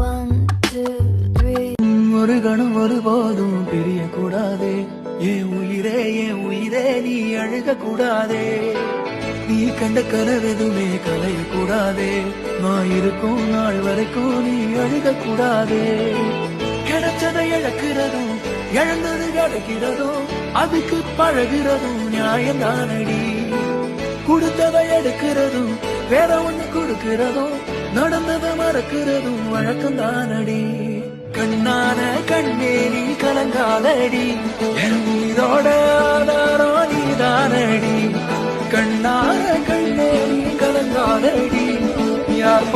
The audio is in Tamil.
1, 2, 3. ஒரு கணம் ஒருபோதும் பிரியக்கூடாதே, என் உயிரே நீ அழுக கூடாதே. நீ கண்ட கனவெதுமே கலையக்கூடாதே, நான் இருக்கும் நாள் வரைக்கும் நீ அழுக கூடாதே. கிடைச்சதை இழக்கிறதும் இழந்தது கிடைக்கிறதும் அதுக்கு பழகிறதும் நியாயம்தானடி. கொடுத்ததை எடுக்கிறதும் வேற ஒண்ணு கொடுக்கிறதும் நடந்ததை மறக்கிறதும் வழக்கம்தானடி. கண்ணான கண்ணே நீ கலங்காதடி, என் உயிரோட ஆதாரம் நீதானடி. கண்ணான கண்ணே நீ கலங்காதடி, யார்